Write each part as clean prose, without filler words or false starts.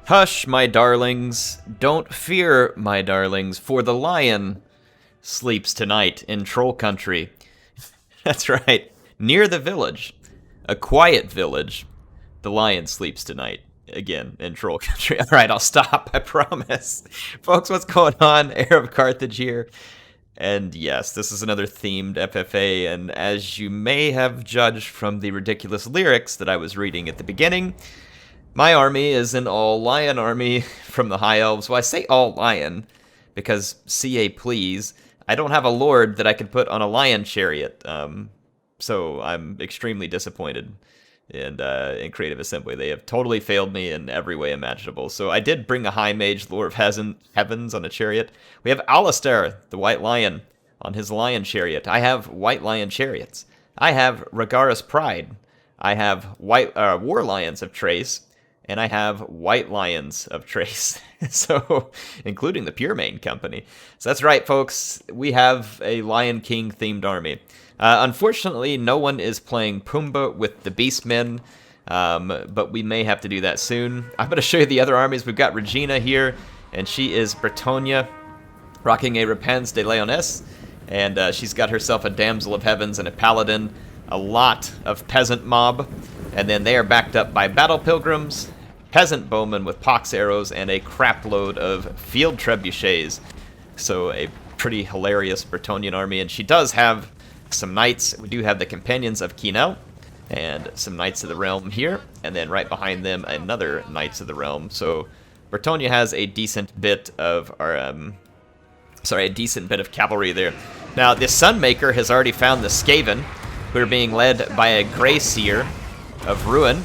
Hush, my darlings, don't fear, my darlings, for the lion sleeps tonight in Troll Country. That's right, near the village, a quiet village, the lion sleeps tonight. Again, in Troll Country. Alright, I'll stop, I promise. Folks, what's going on? HeirofCarthage here. And yes, this is another themed FFA, and as you may have judged from the ridiculous lyrics that I was reading at the beginning, my army is an all-lion army from the High Elves. Well, I say all-lion because, CA please, I don't have a lord that I can put on a lion chariot, so I'm extremely disappointed in Creative Assembly. They have totally failed me in every way imaginable. So I did bring a High Mage, Lord of Heavens, on a chariot. We have Alistair, the White Lion, on his lion chariot. I have White Lion chariots. I have Ragara's Pride. I have War Lions of Trace. And I have White Lions of Trace, so including the Pure Mane Company. So that's right, folks. We have a Lion King themed army. Unfortunately, no one is playing Pumbaa with the Beastmen, but we may have to do that soon. I'm going to show you the other armies. We've got Regina here, and she is Bretonia, rocking a Repens de Leones, and she's got herself a Damsel of Heavens and a Paladin, a lot of Peasant Mob, and then they are backed up by Battle Pilgrims, Peasant Bowmen with pox arrows, and a crapload of field trebuchets. So a pretty hilarious Bretonian army, and she does have some knights. We do have the Companions of Kinel, and some Knights of the Realm here, and then right behind them another Knights of the Realm. So Bretonia has a decent bit of a decent bit of cavalry there. Now the Sunmaker has already found the Skaven, who are being led by a Grey Seer of Ruin.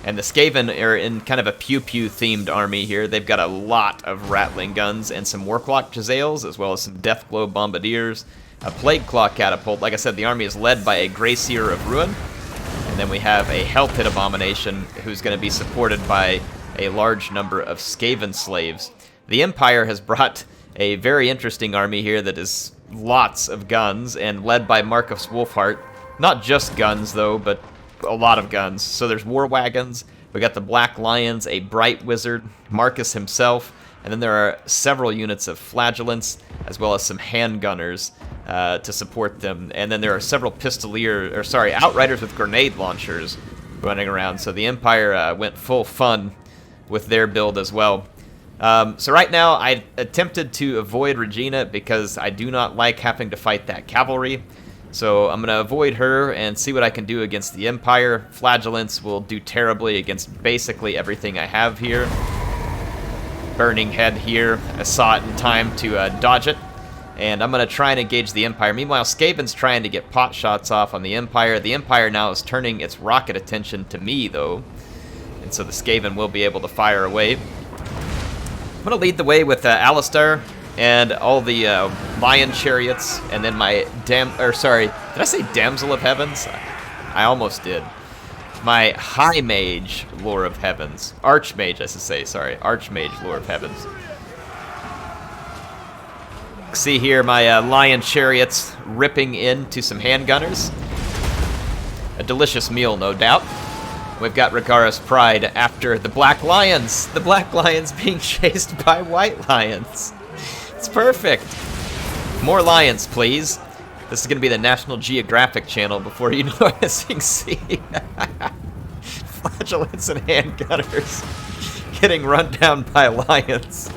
And the Skaven are in kind of a pew-pew themed army here. They've got a lot of rattling guns and some Warclock Jezzails, as well as some Deathglow Bombardiers, a Plague Claw Catapult. Like I said, the army is led by a Grey Seer of Ruin. And then we have a Hell Pit Abomination, who's going to be supported by a large number of Skaven slaves. The Empire has brought a very interesting army here that is lots of guns, and led by Marcus Wolfheart. Not just guns, though, but a lot of guns. So there's war wagons, we got the Black Lions, a Bright Wizard, Marcus himself, and then there are several units of Flagellants, as well as some handgunners to support them. And then there are several Outriders with grenade launchers running around. So the Empire went full fun with their build as well. So right now, I attempted to avoid Regina because I do not like having to fight that cavalry. So I'm going to avoid her and see what I can do against the Empire. Flagellants will do terribly against basically everything I have here. Burning Head here. I saw it in time to dodge it. And I'm going to try and engage the Empire. Meanwhile, Skaven's trying to get pot shots off on the Empire. The Empire now is turning its rocket attention to me, though. And so the Skaven will be able to fire away. I'm going to lead the way with Alistair and all the Lion Chariots, and then my did I say Damsel of Heavens? I almost did. My High Mage, Lore of Heavens. Archmage, I should say, sorry. Archmage, Lore of Heavens. See here my Lion Chariots ripping into some handgunners. A delicious meal, no doubt. We've got Ragara's Pride after the Black Lions. The Black Lions being chased by White Lions. It's perfect. More lions, please. This is going to be the National Geographic Channel before you know it. See Flagellants and handgunners getting run down by lions.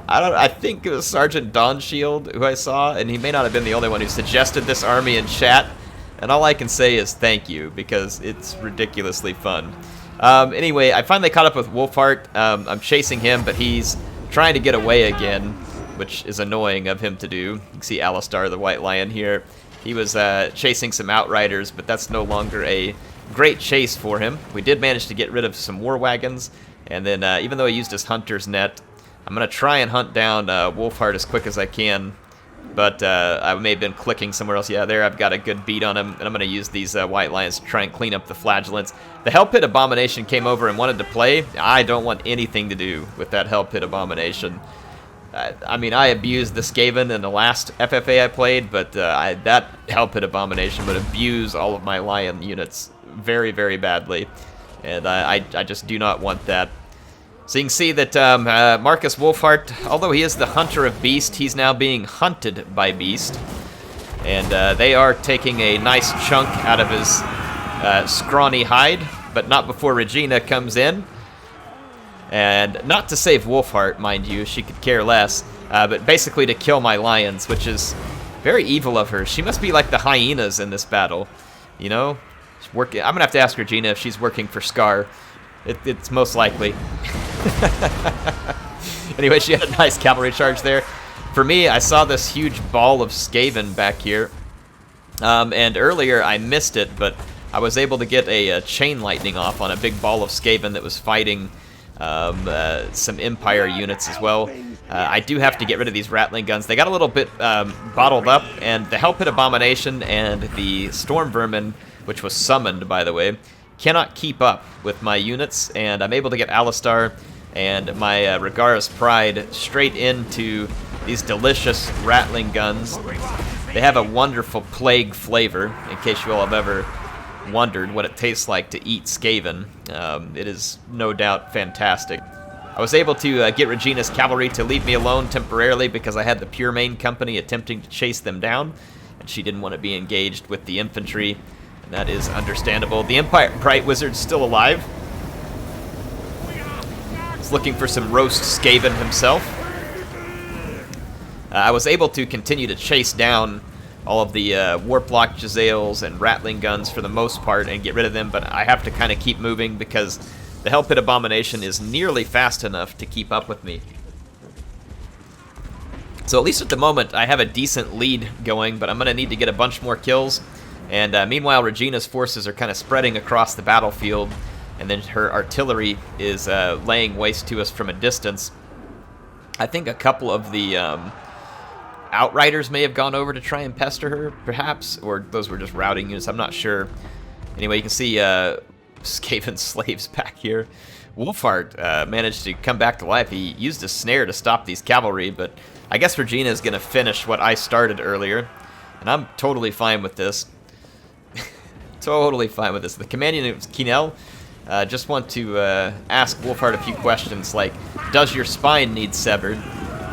I think it was Sergeant Don Shield who I saw, and he may not have been the only one who suggested this army in chat. And all I can say is thank you, because it's ridiculously fun. Anyway, I finally caught up with Wolfheart. I'm chasing him, but he's trying to get away again, which is annoying of him to do. You can see Alistair, the White Lion here. He was chasing some Outriders, but that's no longer a great chase for him. We did manage to get rid of some war wagons, and then even though he used his hunter's net, I'm going to try and hunt down Wolfheart as quick as I can, but I may have been clicking somewhere else. Yeah, there I've got a good beat on him, and I'm going to use these White Lions to try and clean up the Flagellants. The Hell Pit Abomination came over and wanted to play. I don't want anything to do with that Hell Pit Abomination. I mean, I abused the Skaven in the last FFA I played, but that Hell Pit Abomination would abuse all of my Lion units very, very badly. And I just do not want that. So you can see that Marcus Wolfhart, although he is the hunter of Beast, he's now being hunted by Beast. And they are taking a nice chunk out of his scrawny hide, but not before Regina comes in. And not to save Wolfhart, mind you, she could care less, but basically to kill my lions, which is very evil of her. She must be like the hyenas in this battle, you know? She's working. I'm gonna have to ask Regina if she's working for Scar. It's most likely. Anyway, she had a nice cavalry charge there. For me, I saw this huge ball of Skaven back here, and earlier I missed it, but I was able to get a chain lightning off on a big ball of Skaven that was fighting some Empire units as well. I do have to get rid of these Rattling guns. They got a little bit bottled up, and the Hellpit Abomination and the Storm Vermin, which was summoned, by the way, cannot keep up with my units, and I'm able to get Alistar and my Ragara's Pride straight into these delicious Rattling guns. They have a wonderful plague flavor, in case you all have ever wondered what it tastes like to eat Skaven. It is no doubt fantastic. I was able to get Regina's cavalry to leave me alone temporarily because I had the Pure Main Company attempting to chase them down, and she didn't want to be engaged with the infantry. And that is understandable. The Empire Bright Wizard's still alive. He's looking for some roast Skaven himself. I was able to continue to chase down all of the Warplock Jezzails and Rattling guns for the most part and get rid of them, but I have to kind of keep moving because the Hellpit Abomination is nearly fast enough to keep up with me. So at least at the moment, I have a decent lead going, but I'm going to need to get a bunch more kills. And meanwhile, Regina's forces are kind of spreading across the battlefield, and then her artillery is laying waste to us from a distance. I think a couple of the Outriders may have gone over to try and pester her, perhaps, or those were just routing units, I'm not sure. Anyway, you can see Skaven slaves back here. Wolfhart managed to come back to life. He used a snare to stop these cavalry, but I guess Regina is going to finish what I started earlier, and I'm totally fine with this. Totally fine with this. The Companion of Kinel, just want to ask Wolfhart a few questions, like, does your spine need severed?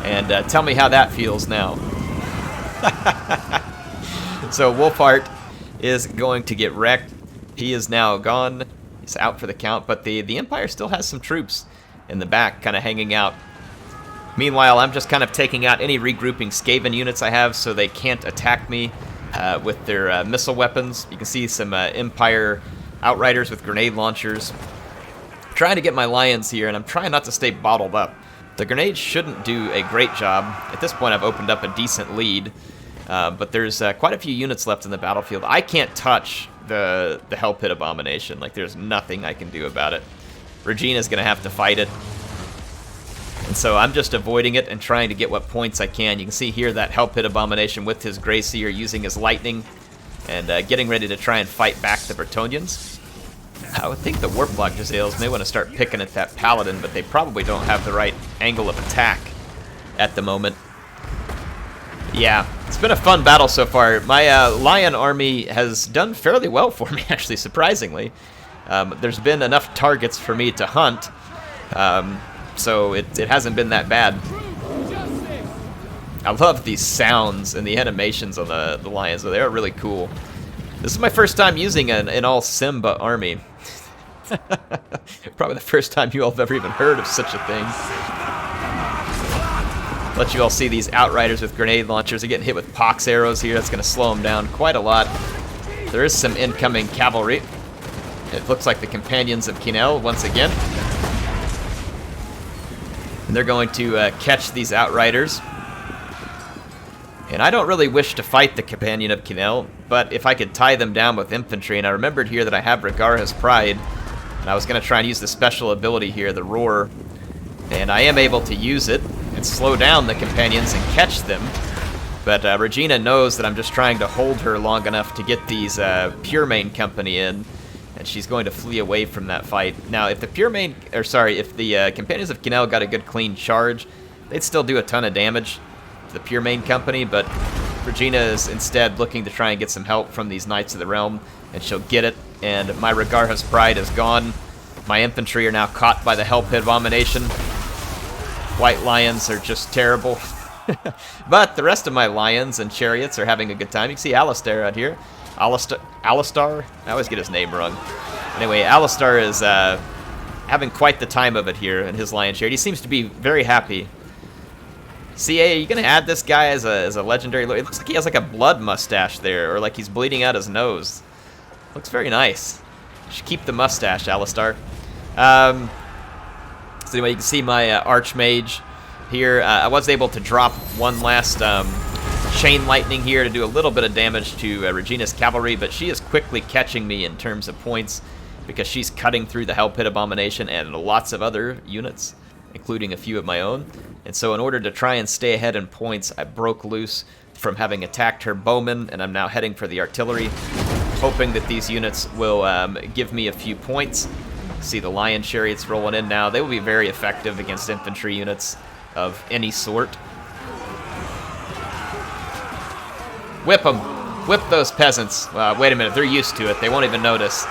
And tell me how that feels now. So Wolfhart is going to get wrecked. He is now gone. He's out for the count, but the Empire still has some troops in the back kind of hanging out. Meanwhile, I'm just kind of taking out any regrouping Skaven units I have so they can't attack me with their missile weapons. You can see some Empire Outriders with grenade launchers. I'm trying to get my lions here, and I'm trying not to stay bottled up. The grenades shouldn't do a great job. At this point, I've opened up a decent lead, but there's quite a few units left in the battlefield. I can't touch the Hellpit Abomination. Like, there's nothing I can do about it. Regina's going to have to fight it. And so I'm just avoiding it and trying to get what points I can. You can see here that Hellpit Abomination with his Grey Seer using his lightning and getting ready to try and fight back the Bretonnians. I would think the Warplock Jezzails may want to start picking at that Paladin, but they probably don't have the right angle of attack at the moment. Yeah, it's been a fun battle so far. My Lion army has done fairly well for me, actually, surprisingly. There's been enough targets for me to hunt, so it hasn't been that bad. I love these sounds and the animations on the Lions. They are really cool. This is my first time using an all Simba army. Probably the first time you all have ever even heard of such a thing. Let you all see these Outriders with grenade launchers. They're getting hit with pox arrows here. That's going to slow them down quite a lot. There is some incoming cavalry. It looks like the Companions of Kinel once again. And they're going to catch these Outriders. And I don't really wish to fight the Companion of Kinel, but if I could tie them down with infantry, and I remembered here that I have Ragara's Pride, and I was going to try and use the special ability here, the Roar, and I am able to use it and slow down the Companions and catch them, but Regina knows that I'm just trying to hold her long enough to get these Pure Main Company in, and she's going to flee away from that fight. Now, if the if the Companions of Kinel got a good clean charge, they'd still do a ton of damage to the Pure Main Company, but Regina is instead looking to try and get some help from these Knights of the Realm, and she'll get it, and my Ragara's Pride is gone. My infantry are now caught by the Hell Pit Abomination. White lions are just terrible. But the rest of my lions and chariots are having a good time. You can see Alistair out here. Alistar? I always get his name wrong. Anyway, Alistar is having quite the time of it here in his lion chariot. He seems to be very happy. CA, are you going to add this guy as a legendary? It looks like he has like a blood mustache there, or like he's bleeding out his nose. Looks very nice. You should keep the mustache, Alistar. So anyway, you can see my Archmage here. I was able to drop one last chain lightning here to do a little bit of damage to Regina's cavalry, but she is quickly catching me in terms of points because she's cutting through the Hell Pit Abomination and lots of other units, including a few of my own. And so in order to try and stay ahead in points, I broke loose from having attacked her bowmen, and I'm now heading for the artillery, hoping that these units will give me a few points. See the lion chariots rolling in now. They will be very effective against infantry units of any sort. Whip them. Whip those peasants. Wait a minute, they're used to it. They won't even notice.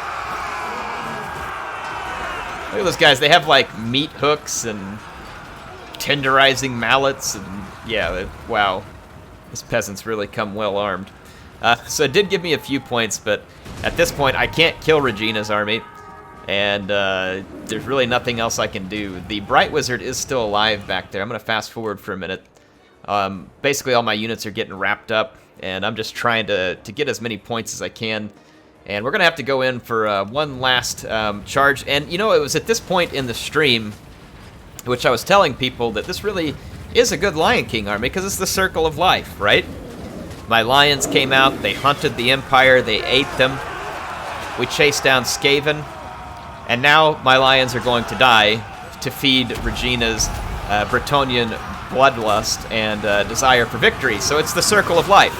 Look at those guys. They have like meat hooks and tenderizing mallets. And yeah, wow. These peasants really come well armed. So it did give me a few points, but at this point I can't kill Regina's army. And there's really nothing else I can do. The Bright Wizard is still alive back there. I'm going to fast forward for a minute. Basically, all my units are getting wrapped up, and I'm just trying to get as many points as I can. And we're going to have to go in for one last charge. And, you know, it was at this point in the stream, which I was telling people that this really is a good Lion King army, because it's the circle of life, right? My lions came out, they hunted the Empire, they ate them. We chased down Skaven. And now my lions are going to die to feed Regina's Bretonnian bloodlust and desire for victory. So it's the circle of life.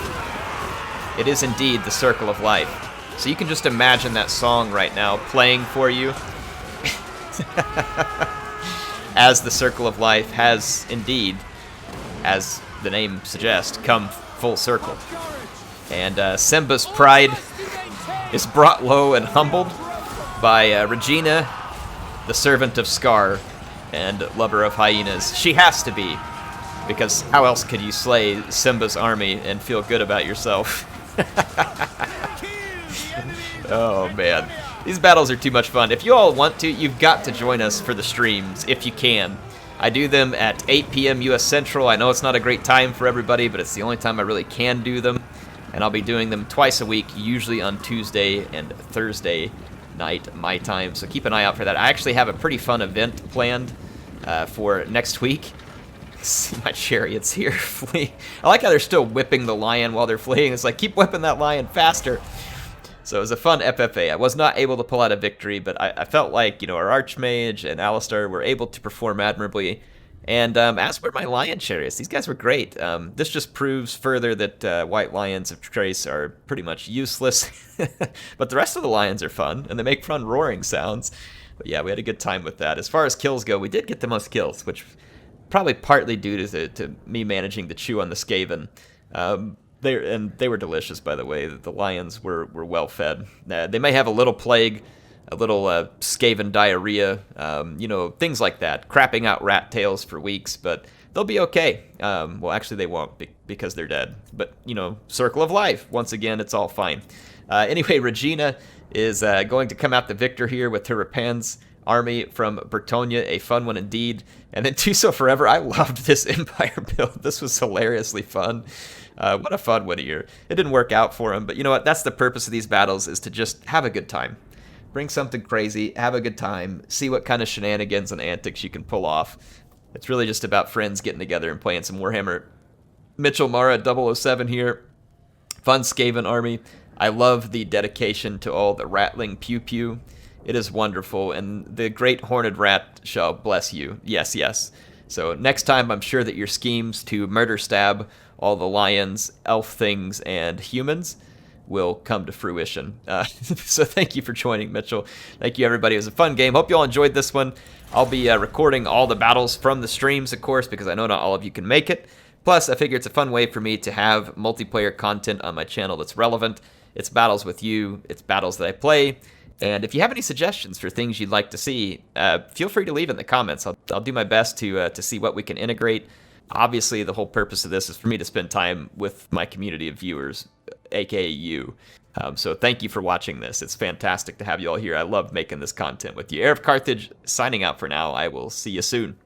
It is indeed the circle of life. So you can just imagine that song right now playing for you. As the circle of life has indeed, as the name suggests, come full circle. And Simba's pride is brought low and humbled by Regina, the servant of Scar and lover of hyenas. She has to be, because how else could you slay Simba's army and feel good about yourself? Oh man, these battles are too much fun. If you all want to, you've got to join us for the streams if you can. I do them at 8 p.m. US Central. I know it's not a great time for everybody, but it's the only time I really can do them. And I'll be doing them twice a week, usually on Tuesday and Thursday night my time, so keep an eye out for that. I actually have a pretty fun event planned for next week. See my chariots here flee. I like how they're still whipping the lion while they're fleeing. It's like, keep whipping that lion faster. So it was a fun FFA. I was not able to pull out a victory, but I felt like, you know, our Archmage and Alistair were able to perform admirably. And as were my lion chariots, these guys were great. This just proves further that white lions of Trace are pretty much useless. But the rest of the lions are fun, and they make fun roaring sounds. But yeah, we had a good time with that. As far as kills go, we did get the most kills, which probably partly due to me managing to chew on the Skaven. They were delicious, by the way. The lions were well fed. They may have a little plague, a little Skaven diarrhea, you know, things like that, crapping out rat tails for weeks, but they'll be okay. Well, actually they won't because they're dead. But, you know, circle of life. Once again, it's all fine. Anyway, Regina is going to come out the victor here with her Rapan's army from Bretonnia, a fun one indeed. And then Tuso Forever, I loved this Empire build. This was hilariously fun. What a fun one here. It didn't work out for him, but you know what? That's the purpose of these battles, is to just have a good time. Bring something crazy, have a good time, see what kind of shenanigans and antics you can pull off. It's really just about friends getting together and playing some Warhammer. Mitchell Mara 007 here. Fun Skaven army. I love the dedication to all the rattling pew-pew. It is wonderful, and the great horned rat shall bless you. Yes, yes. So next time, I'm sure that your schemes to murder stab all the lions, elf things, and humans will come to fruition. So thank you for joining, Mitchell. Thank you, everybody. It was a fun game. Hope you all enjoyed this one. I'll be recording all the battles from the streams, of course, because I know not all of you can make it. Plus, I figure it's a fun way for me to have multiplayer content on my channel that's relevant. It's battles with you. It's battles that I play. And if you have any suggestions for things you'd like to see, feel free to leave in the comments. I'll do my best to see what we can integrate. Obviously, the whole purpose of this is for me to spend time with my community of viewers, aka you. So thank you for watching this. It's fantastic to have you all here. I love making this content with you. HeirofCarthage signing out for now. I will see you soon.